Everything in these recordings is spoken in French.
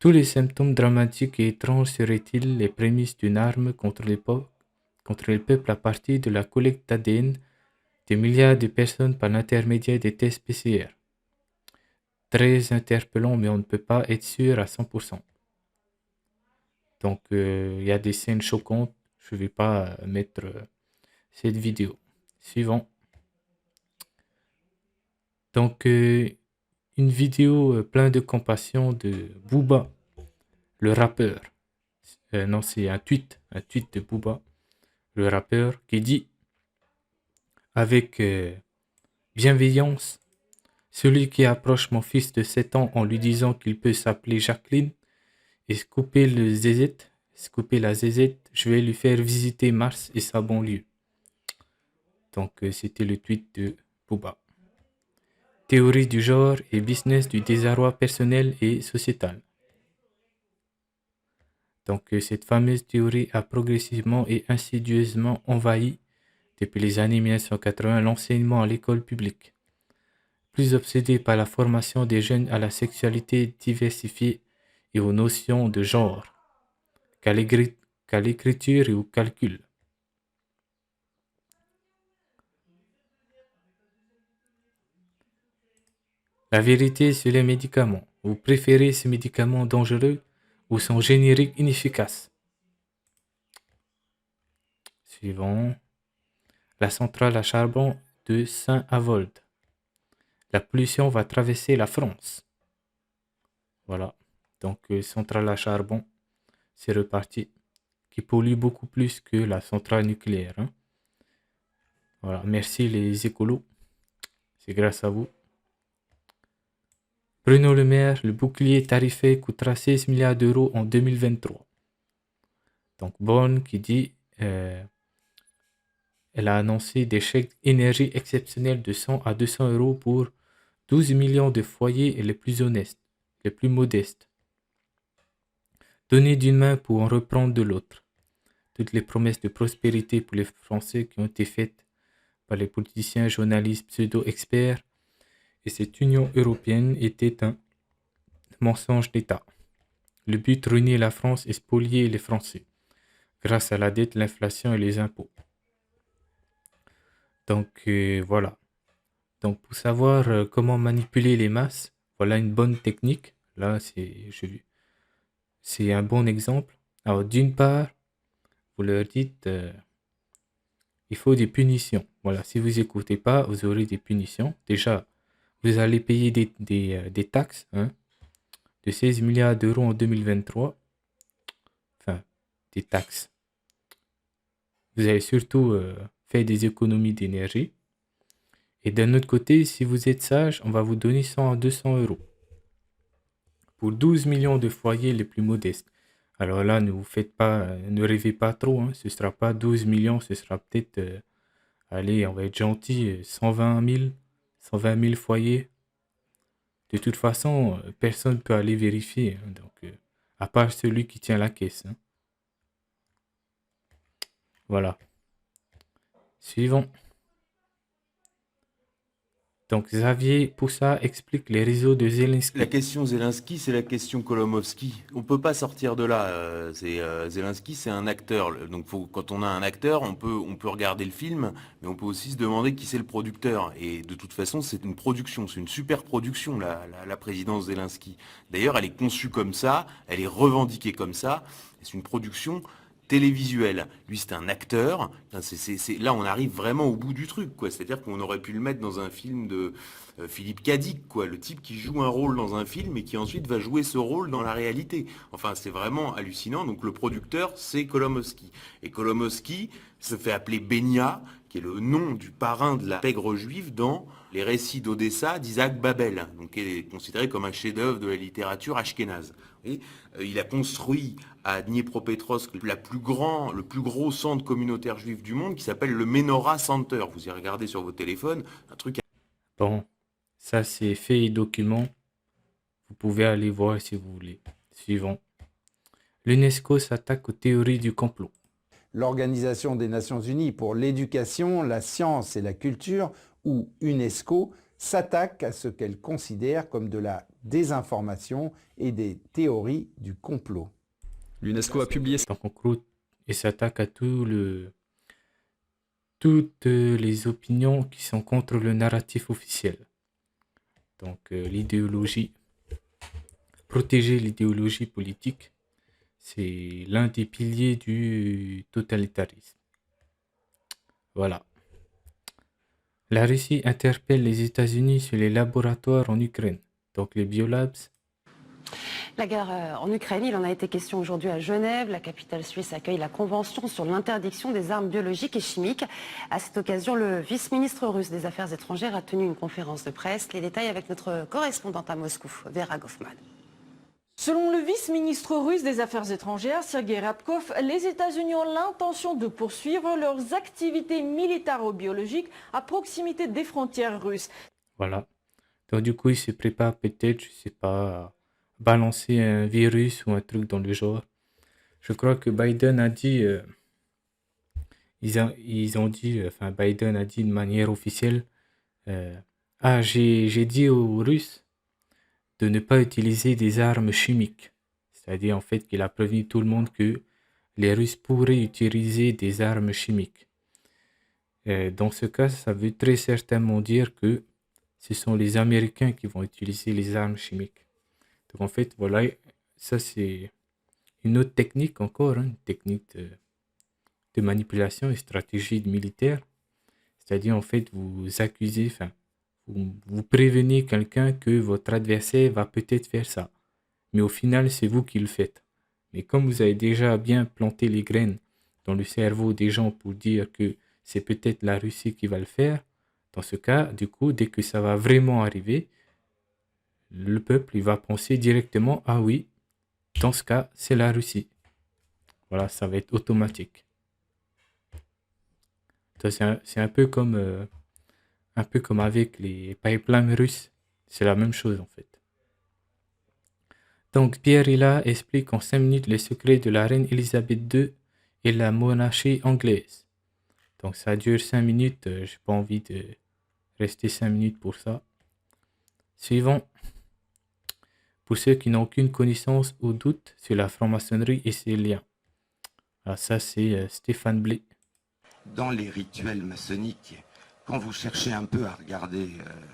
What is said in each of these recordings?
Tous les symptômes dramatiques et étranges seraient-ils les prémices d'une arme contre le peuple à partir de la collecte d'ADN des milliards de personnes par l'intermédiaire des tests PCR? Très interpellant, mais on ne peut pas être sûr à 100%. Donc, il y a des scènes choquantes. Je ne vais pas mettre cette vidéo. Suivant. Donc, une vidéo pleine de compassion de Booba, le rappeur. Non, c'est un tweet de Booba, le rappeur, qui dit avec bienveillance: celui qui approche mon fils de 7 ans en lui disant qu'il peut s'appeler Jacqueline et se couper la zézette, je vais lui faire visiter Mars et sa banlieue. Donc, c'était le tweet de Booba. Théorie du genre et business du désarroi personnel et sociétal. Donc, cette fameuse théorie a progressivement et insidieusement envahi, depuis les années 1980, l'enseignement à l'école publique. Plus obsédé par la formation des jeunes à la sexualité diversifiée et aux notions de genre qu'à l'écriture et au calcul. La vérité sur les médicaments. Vous préférez ces médicaments dangereux ou son générique inefficace? Suivant. La centrale à charbon de Saint-Avold. La pollution va traverser la France. Voilà. Donc, centrale à charbon, c'est reparti. Qui pollue beaucoup plus que la centrale nucléaire, hein. Voilà. Merci les écolos. C'est grâce à vous. Bruno Le Maire, le bouclier tarifaire coûtera 16 milliards d'euros en 2023. Donc, Bonne qui dit, elle a annoncé des chèques énergie exceptionnels de 100 à 200 euros pour 12 millions de foyers les plus honnêtes, les plus modestes. Donner d'une main pour en reprendre de l'autre. Toutes les promesses de prospérité pour les Français qui ont été faites par les politiciens, journalistes, pseudo-experts et cette Union européenne étaient un mensonge d'État. Le but, ruiner la France et spolier les Français grâce à la dette, l'inflation et les impôts. Donc voilà. Donc pour savoir comment manipuler les masses, voilà une bonne technique. Là, c'est un bon exemple. Alors d'une part, vous leur dites, il faut des punitions. Voilà, si vous n'écoutez pas, vous aurez des punitions. Déjà, vous allez payer des taxes, hein, de 16 milliards d'euros en 2023. Enfin, des taxes. Vous allez surtout faire des économies d'énergie. Et d'un autre côté, si vous êtes sage, on va vous donner 100 à 200 euros pour 12 millions de foyers les plus modestes. Alors là, ne rêvez pas trop, hein, ce ne sera pas 12 millions, ce sera peut-être, allez, on va être gentil, 120 000 foyers. De toute façon, personne ne peut aller vérifier, hein, donc, à part celui qui tient la caisse, hein. Voilà. Suivant. Donc Xavier Poussa explique les réseaux de La Zelensky. question Zelensky, c'est la question Kolomovski. On peut pas sortir de là. Zelensky, c'est un acteur. Donc quand on a un acteur, on peut regarder le film, mais on peut aussi se demander qui c'est le producteur. Et de toute façon, c'est une production, c'est une super production, la présidence Zelensky. D'ailleurs, elle est conçue comme ça, elle est revendiquée comme ça. C'est une production télévisuelle. Lui, c'est un acteur. Enfin, là, on arrive vraiment au bout du truc, quoi. C'est-à-dire qu'on aurait pu le mettre dans un film de Philippe Cadic, quoi, le type qui joue un rôle dans un film et qui ensuite va jouer ce rôle dans la réalité. Enfin, c'est vraiment hallucinant. Donc le producteur, c'est Kolomoïski. Et Kolomoïski se fait appeler Benia, qui est le nom du parrain de la pègre juive dans les récits d'Odessa d'Isaac Babel, donc qui est considéré comme un chef-d'œuvre de la littérature ashkénaze. Il a construit à Dniepropetrovsk le plus gros centre communautaire juif du monde qui s'appelle le Menorah Center. Vous y regardez sur vos téléphones, un truc. Bon, ça c'est fait et document. Vous pouvez aller voir si vous voulez. Suivant. L'UNESCO s'attaque aux théories du complot. L'Organisation des Nations Unies pour l'éducation, la science et la culture, ou UNESCO, s'attaque à ce qu'elle considère comme de la désinformation et des théories du complot. L'UNESCO a publié Donc en gros, il s'attaque à toutes les opinions qui sont contre le narratif officiel. Donc l'idéologie, protéger l'idéologie politique, c'est l'un des piliers du totalitarisme. Voilà. La Russie interpelle les États-Unis sur les laboratoires en Ukraine. Donc les biolabs. La guerre en Ukraine, il en a été question aujourd'hui à Genève. La capitale suisse accueille la convention sur l'interdiction des armes biologiques et chimiques. À cette occasion, le vice-ministre russe des Affaires étrangères a tenu une conférence de presse. Les détails avec notre correspondante à Moscou, Vera Goffman. Selon le vice-ministre russe des Affaires étrangères, Sergei Rabkov, les États-Unis ont l'intention de poursuivre leurs activités militaro-biologiques à proximité des frontières russes. Voilà. Donc du coup, il se prépare peut-être, je sais pas, à balancer un virus ou un truc dans le genre. Je crois que Biden a dit, Biden a dit de manière officielle, j'ai dit aux Russes de ne pas utiliser des armes chimiques. C'est-à-dire en fait qu'il a prévenu tout le monde que les Russes pourraient utiliser des armes chimiques. Dans ce cas, ça veut très certainement dire que ce sont les Américains qui vont utiliser les armes chimiques. Donc en fait, voilà, ça c'est une autre technique encore, une technique de manipulation et stratégie militaire. C'est-à-dire en fait, vous accusez, vous prévenez quelqu'un que votre adversaire va peut-être faire ça. Mais au final, c'est vous qui le faites. Mais comme vous avez déjà bien planté les graines dans le cerveau des gens pour dire que c'est peut-être la Russie qui va le faire, dans ce cas, du coup, dès que ça va vraiment arriver, le peuple il va penser directement, ah oui, dans ce cas, c'est la Russie. Voilà, ça va être automatique. Ça, c'est un peu comme avec les pipelines russes. C'est la même chose en fait. Donc Pierre Hilla explique en 5 minutes les secrets de la reine Elisabeth II et la monarchie anglaise. Donc ça dure 5 minutes, j'ai pas envie de rester 5 minutes pour ça. Suivant. Pour ceux qui n'ont aucune connaissance ou doute sur la franc-maçonnerie et ses liens. Alors ça c'est Stéphane Blé. Dans les rituels maçonniques, quand vous cherchez un peu à regarder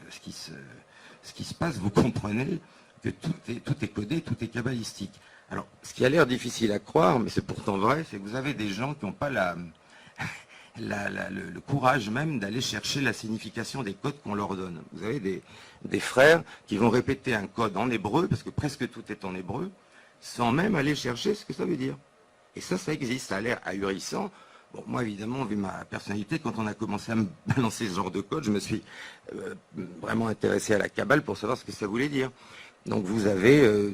ce qui se passe, vous comprenez que tout est codé, tout est kabbalistique. Alors, ce qui a l'air difficile à croire, mais c'est pourtant vrai, c'est que vous avez des gens qui n'ont pas le courage même d'aller chercher la signification des codes qu'on leur donne. Vous avez des frères qui vont répéter un code en hébreu, parce que presque tout est en hébreu, sans même aller chercher ce que ça veut dire. Et ça existe, ça a l'air ahurissant. Bon, moi, évidemment, vu ma personnalité, quand on a commencé à me balancer ce genre de code, je me suis vraiment intéressé à la Kabbale pour savoir ce que ça voulait dire. Donc, vous avez...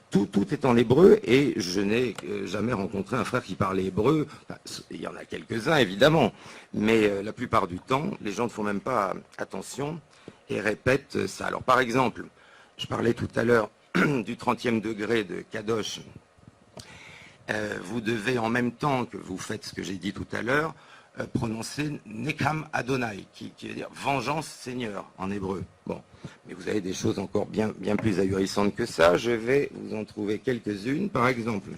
tout est en hébreu, et je n'ai jamais rencontré un frère qui parlait hébreu. Enfin, il y en a quelques-uns, évidemment, mais la plupart du temps, les gens ne font même pas attention et répètent ça. Alors, par exemple, je parlais tout à l'heure du 30e degré de Kadosh. Vous devez, en même temps que vous faites ce que j'ai dit tout à l'heure, prononcer Nekam Adonai, qui veut dire vengeance Seigneur en hébreu. Bon, mais vous avez des choses encore bien plus ahurissantes que ça. Je vais vous en trouver quelques-unes. Par exemple,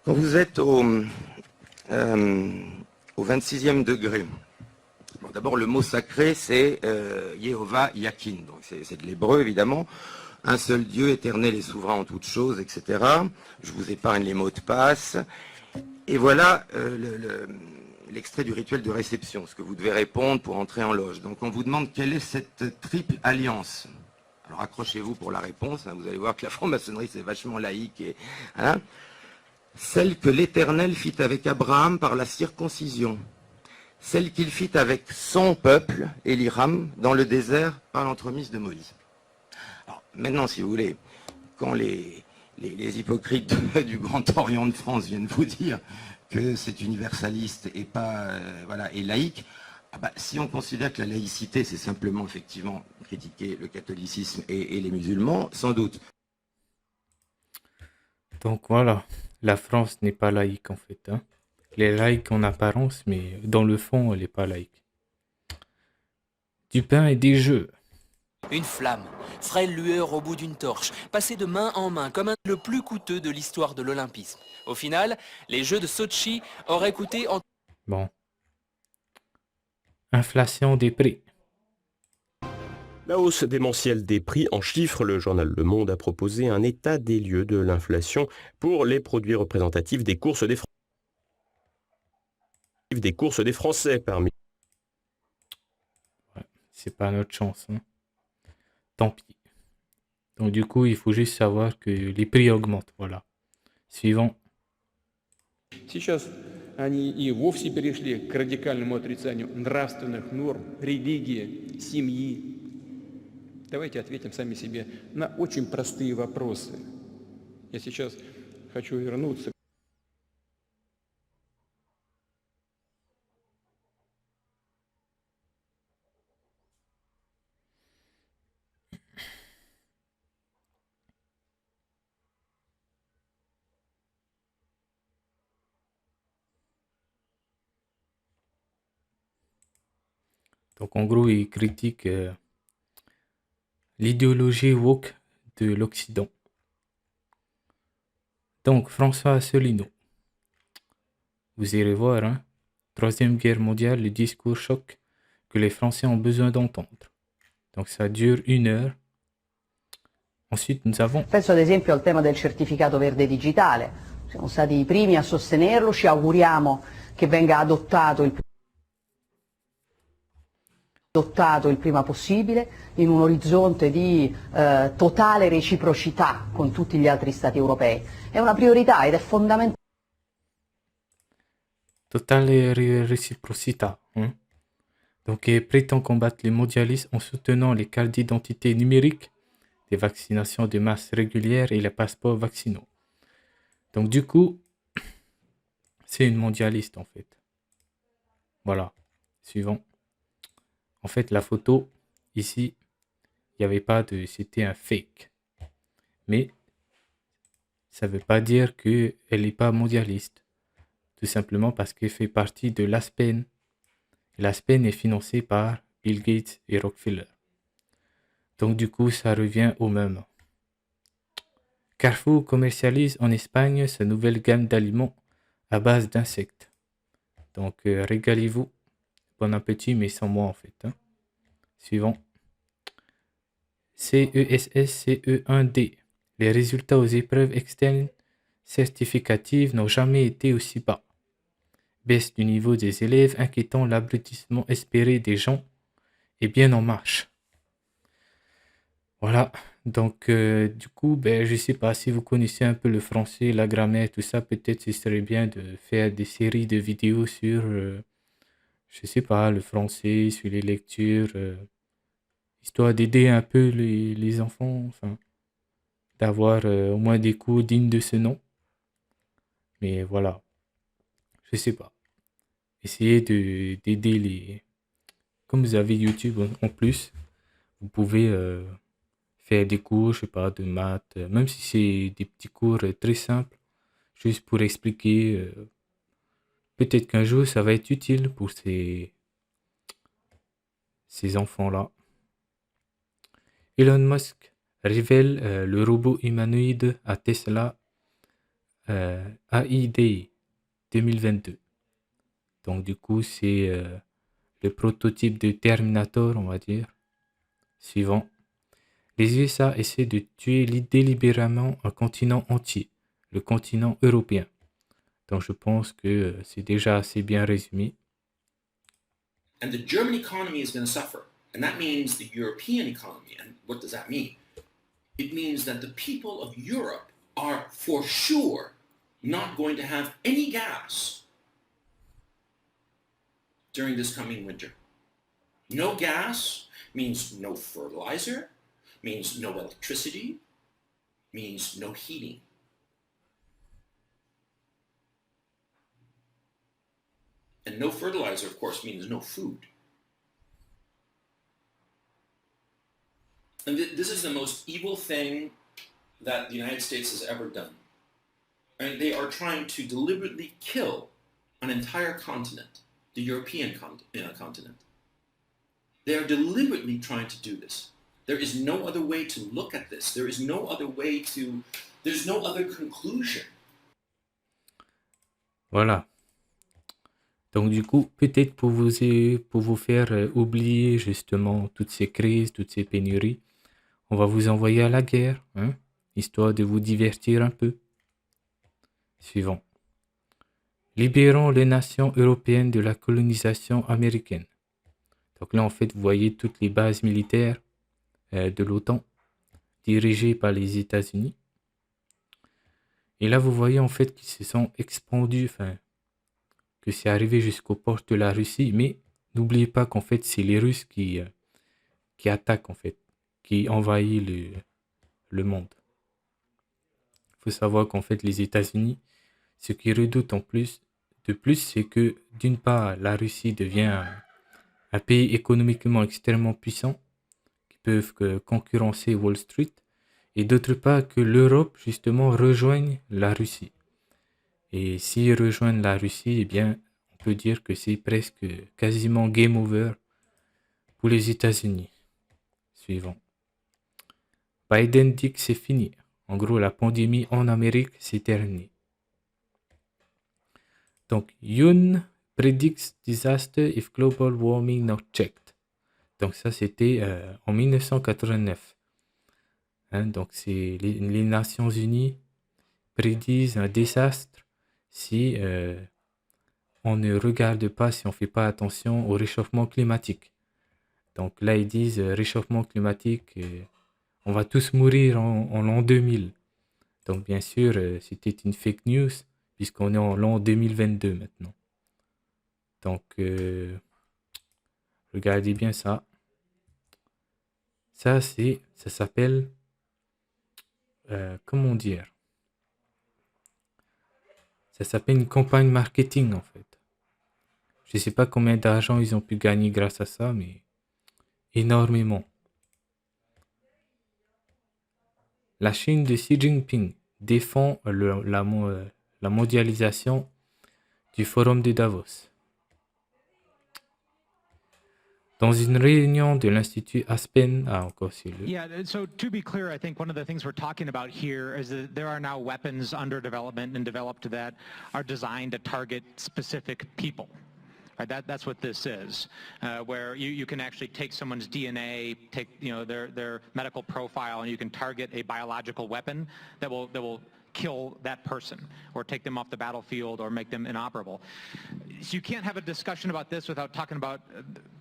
quand vous êtes au 26e degré, bon, d'abord le mot sacré c'est Yehovah Yakin, donc c'est de l'hébreu évidemment. Un seul Dieu, éternel et souverain en toutes choses, etc. Je vous épargne les mots de passe. Et voilà l'extrait du rituel de réception, ce que vous devez répondre pour entrer en loge. Donc on vous demande quelle est cette triple alliance. Alors accrochez-vous pour la réponse, hein, vous allez voir que la franc-maçonnerie c'est vachement laïque. Hein. Celle que l'Éternel fit avec Abraham par la circoncision. Celle qu'il fit avec son peuple, Eliram, dans le désert par l'entremise de Moïse. Alors, maintenant, si vous voulez, quand les hypocrites du Grand Orient de France viennent vous dire que c'est universaliste et pas et laïque, si on considère que la laïcité, c'est simplement effectivement critiquer le catholicisme et les musulmans, sans doute. Donc voilà, la France n'est pas laïque en fait. Hein. Elle est laïque en apparence, mais dans le fond, elle n'est pas laïque. du pain et des jeux. Une flamme, frêle lueur au bout d'une torche, passée de main en main comme un le plus coûteux de l'histoire de l'olympisme. Au final, les Jeux de Sochi auraient coûté en... Bon. Inflation des prix. La hausse démentielle des prix en chiffres, le journal Le Monde a proposé un état des lieux de l'inflation pour les produits représentatifs des courses des Français parmi. Ouais, c'est pas notre chance. Hein. Tant pis. Donc du coup, il faut juste savoir que les prix augmentent. Voilà. Suivant. Сейчас они и вовсе перешли к радикальному отрицанию нравственных норм, религии, семьи. Давайте ответим сами себе на очень простые вопросы. Я сейчас хочу вернуться. Donc en gros, il critique l'idéologie woke de l'Occident. Donc François Asselineau. Vous irez voir, hein. Troisième guerre mondiale, le discours choc que les Français ont besoin d'entendre. Donc ça dure 1 heure. Ensuite, nous avons... Penso ad esempio al tema del certificato verde digitale. Siamo stati i primi a sostenerlo, ci auguriamo che venga adottato il prima possibile in un orizzonte di totale reciprocità con tutti gli altri Stati europei. È una priorità ed è fondamentale. Totale réciprocité. Hein? Donc, il prétend combattre les mondialistes en soutenant les cartes d'identité numériques, des vaccinations de masse régulières et les passeports vaccinaux. Donc, du coup, c'est une mondialiste en fait. Voilà. Suivant. En fait, la photo, ici, il n'y avait pas de... C'était un fake. Mais ça ne veut pas dire qu'elle n'est pas mondialiste. Tout simplement parce qu'elle fait partie de l'ASPEN. Et l'ASPEN est financée par Bill Gates et Rockefeller. Donc du coup, ça revient au même. Carrefour commercialise en Espagne sa nouvelle gamme d'aliments à base d'insectes. Donc régalez-vous. Bon appétit, mais sans moi en fait. Hein. Suivant. CESS-CE1D. Les résultats aux épreuves externes certificatives n'ont jamais été aussi bas. Baisse du niveau des élèves inquiétant l'abrutissement espéré des gens est bien en marche. Voilà. Donc du coup, je ne sais pas si vous connaissez un peu le français, la grammaire, tout ça. Peut-être ce serait bien de faire des séries de vidéos sur... je sais pas, le français, sur les lectures, histoire d'aider un peu les enfants, enfin, d'avoir au moins des cours dignes de ce nom. Mais voilà, je sais pas. Essayez d'aider les... Comme vous avez YouTube en plus, vous pouvez faire des cours, je sais pas, de maths, même si c'est des petits cours très simples, juste pour expliquer... peut-être qu'un jour, ça va être utile pour ces enfants-là. Elon Musk révèle le robot humanoïde à Tesla AID 2022. Donc du coup, c'est le prototype de Terminator, on va dire. Suivant. Les USA essaient de tuer délibérément un continent entier, le continent européen. Donc je pense que c'est déjà assez bien résumé. And the German economy is going to suffer. And that means the European economy. And what does that mean? It means that the people of Europe are for sure not going to have any gas during this coming winter. No gas means no fertilizer, means no electricity, means no heating. And no fertilizer, of course, means no food. And this is the most evil thing that the United States has ever done. And they are trying to deliberately kill an entire continent, the European continent. They're deliberately trying to do this. There is no other way to look at this. There's no other conclusion. Voilà. Donc du coup, peut-être pour vous faire oublier justement toutes ces crises, toutes ces pénuries, on va vous envoyer à la guerre, hein, histoire de vous divertir un peu. Suivant. Libérons les nations européennes de la colonisation américaine. Donc là, en fait, vous voyez toutes les bases militaires de l'OTAN dirigées par les États-Unis. Et là, vous voyez en fait qu'ils se sont expandus, que c'est arrivé jusqu'aux portes de la Russie. Mais n'oubliez pas qu'en fait, c'est les Russes qui attaquent, en fait, qui envahissent le monde. Il faut savoir qu'en fait, les États-Unis, ce qu'ils redoutent de plus, c'est que d'une part, la Russie devient un pays économiquement extrêmement puissant, qui peuvent concurrencer Wall Street, et d'autre part que l'Europe, justement, rejoigne la Russie. Et s'ils rejoignent la Russie, eh bien, on peut dire que c'est presque quasiment game over pour les États-Unis. Suivant. Biden dit que c'est fini. En gros, la pandémie en Amérique, c'est terminé. Donc, Yoon predicts disaster if global warming not checked. Donc ça, c'était en 1989. Hein, donc, c'est les Nations Unies prédisent un désastre si on ne regarde pas, si on ne fait pas attention au réchauffement climatique. Donc là, ils disent réchauffement climatique, on va tous mourir en l'an 2000. Donc bien sûr, c'était une fake news, puisqu'on est en l'an 2022 maintenant. Donc, regardez bien ça. Ça s'appelle, comment dire? Ça s'appelle une campagne marketing, en fait. Je ne sais pas combien d'argent ils ont pu gagner grâce à ça, mais énormément. La Chine de Xi Jinping défend la mondialisation du Forum de Davos. Dans une réunion de l'Institut Aspen, encore sur le... Yeah, so to be clear, I think one of the things we're talking about here is that there are now weapons under development and developed that are designed to target specific people. Right, that's what this is, where you can actually take someone's DNA, take their medical profile, and you can target a biological weapon that will kill that person or take them off the battlefield or make them inoperable. So you can't have a discussion about this without talking about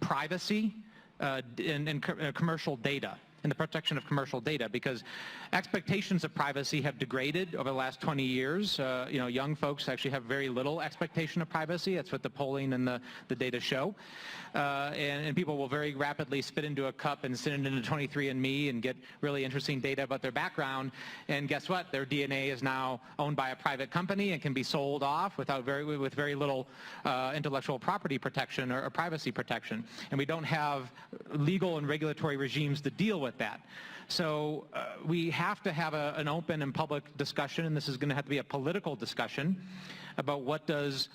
privacy and commercial data and the protection of commercial data, because expectations of privacy have degraded over the last 20 years. Young folks actually have very little expectation of privacy. That's what the polling and the data show. And people will very rapidly spit into a cup and send it into 23andMe and get really interesting data about their background. And guess what? Their DNA is now owned by a private company and can be sold off with very little intellectual property protection or privacy protection. And we don't have legal and regulatory regimes to deal with that. So we have to have an open and public discussion, and this is going to have to be a political discussion about what does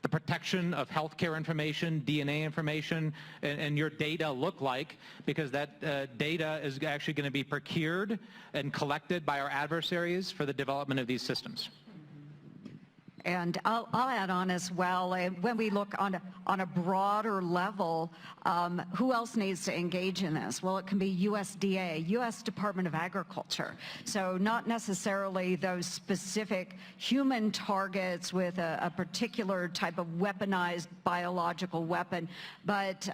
the protection of healthcare information, DNA information, and your data look like, because that data is actually going to be procured and collected by our adversaries for the development of these systems. And I'll add on as well, when we look on a broader level, who else needs to engage in this? Well, it can be USDA, U.S. Department of Agriculture. So not necessarily those specific human targets with a particular type of weaponized biological weapon, but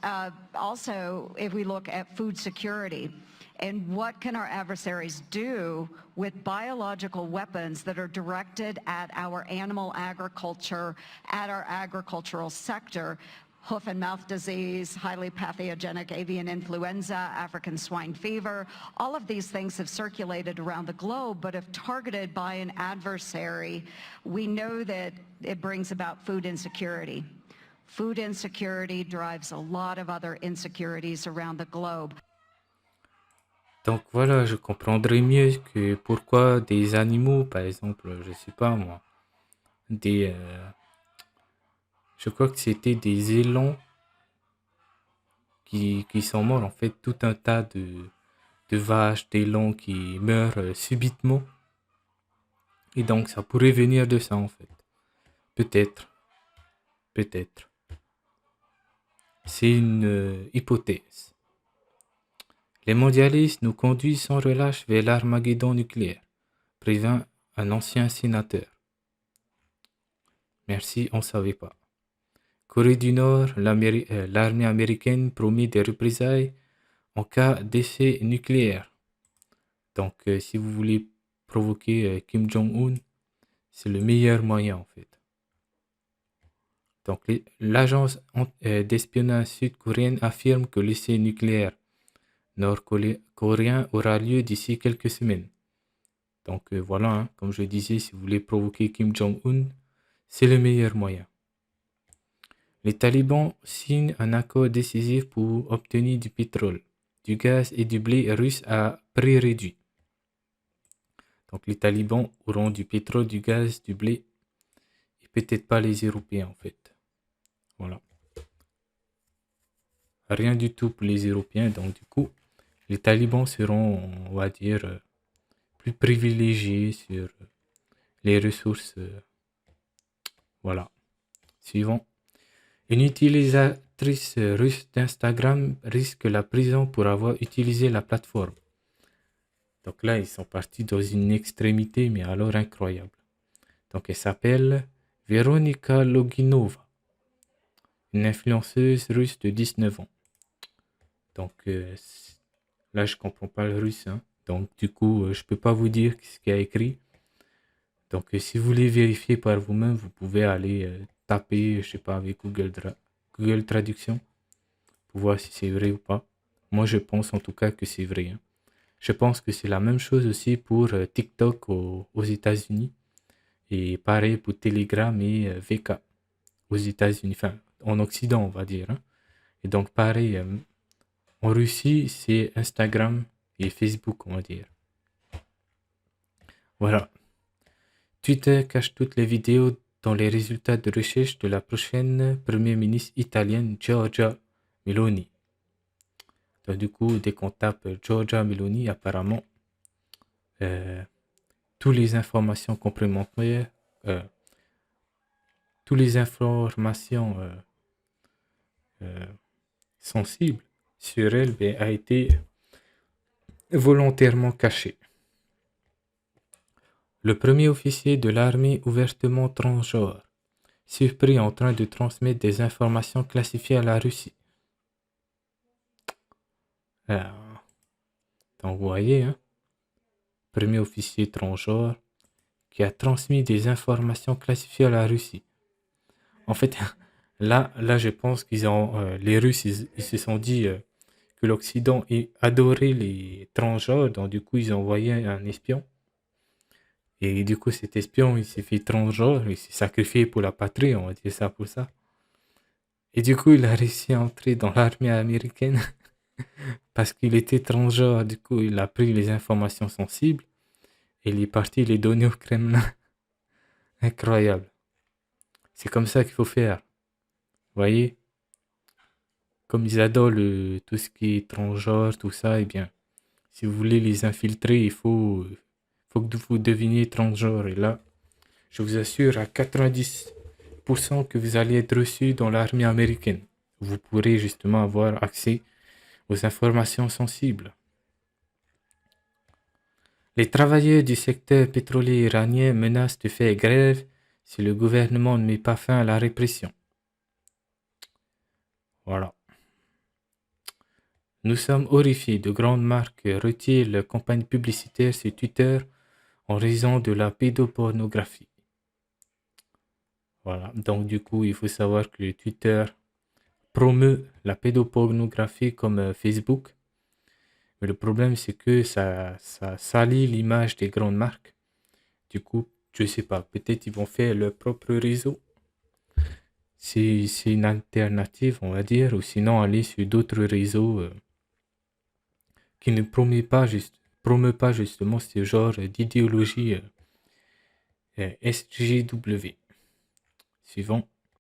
also if we look at food security. And what can our adversaries do with biological weapons that are directed at our animal agriculture, at our agricultural sector? Hoof and mouth disease, highly pathogenic avian influenza, African swine fever, all of these things have circulated around the globe, but if targeted by an adversary, we know that it brings about food insecurity. Food insecurity drives a lot of other insecurities around the globe. Donc voilà, je comprendrai mieux que pourquoi des animaux, par exemple, je sais pas moi, je crois que c'était des élans qui sont morts, en fait, tout un tas de vaches, d'élans qui meurent subitement. Et donc, ça pourrait venir de ça, en fait. Peut-être. Peut-être. C'est une hypothèse. Les mondialistes nous conduisent sans relâche vers l'Armageddon nucléaire, prévint un ancien sénateur. Merci, on ne savait pas. Corée du Nord, l'armée américaine promet des représailles en cas d'essai nucléaire. Donc, si vous voulez provoquer Kim Jong-un, c'est le meilleur moyen, en fait. Donc, l'agence d'espionnage sud-coréenne affirme que l'essai nucléaire nord-coréen aura lieu d'ici quelques semaines. Donc, voilà, hein, comme je disais, si vous voulez provoquer Kim Jong-un, c'est le meilleur moyen. Les talibans signent un accord décisif pour obtenir du pétrole, du gaz et du blé russe à prix réduit. Donc les talibans auront du pétrole, du gaz, du blé, et peut-être pas les Européens en fait. Voilà. Rien du tout pour les Européens, donc du coup, les talibans seront, on va dire, plus privilégiés sur les ressources. Voilà. Suivant. Une utilisatrice russe d'Instagram risque la prison pour avoir utilisé la plateforme. Donc là, ils sont partis dans une extrémité, mais alors incroyable. Donc elle s'appelle Veronika Loginova, une influenceuse russe de 19 ans. Donc là, je comprends pas le russe. Hein. Donc du coup, je peux pas vous dire ce qu'il y a écrit. Donc si vous voulez vérifier par vous-même, vous pouvez aller taper, je sais pas, avec Google Traduction pour voir si c'est vrai ou pas. Moi, je pense en tout cas que c'est vrai. Hein. Je pense que c'est la même chose aussi pour TikTok aux États-Unis. Et pareil pour Telegram et VK aux États-Unis. Enfin, en Occident, on va dire. Hein. Et donc, pareil, en Russie, c'est Instagram et Facebook, on va dire. Voilà. Twitter cache toutes les vidéos dans les résultats de recherche de la prochaine première ministre italienne Giorgia Meloni. Donc, du coup, dès qu'on tape Giorgia Meloni, apparemment, toutes les informations complémentaires, toutes les informations sensibles sur elle a été volontairement cachées. Le premier officier de l'armée ouvertement transgenre, surpris en train de transmettre des informations classifiées à la Russie. Donc vous voyez, hein, premier officier transgenre qui a transmis des informations classifiées à la Russie. En fait, là je pense qu'ils ont, les Russes, ils se sont dit que l'Occident adorait les transgenres, donc du coup ils ont envoyé un espion. Et du coup, cet espion, il s'est fait transgenre, il s'est sacrifié pour la patrie, on va dire ça pour ça. Et du coup, il a réussi à entrer dans l'armée américaine parce qu'il était transgenre. Du coup, il a pris les informations sensibles et il est parti les donner au Kremlin. Incroyable. C'est comme ça qu'il faut faire. Vous voyez? Comme ils adorent tout ce qui est transgenre, tout ça, eh bien, si vous voulez les infiltrer, il faut que vous deveniez transgenre. Et là, je vous assure à 90% que vous allez être reçu dans l'armée américaine. Vous pourrez justement avoir accès aux informations sensibles. Les travailleurs du secteur pétrolier iranien menacent de faire grève si le gouvernement ne met pas fin à la répression. Voilà. Nous sommes horrifiés. De grandes marques retirent leurs campagnes publicitaires sur Twitter en raison de la pédopornographie. Voilà, donc du coup, il faut savoir que Twitter promeut la pédopornographie comme Facebook. Mais le problème, c'est que ça salit l'image des grandes marques. Du coup, je sais pas, peut-être ils vont faire leur propre réseau. C'est une alternative, on va dire, ou sinon aller sur d'autres réseaux qui ne promeut pas justement ce genre d'idéologie SJW. Suivant.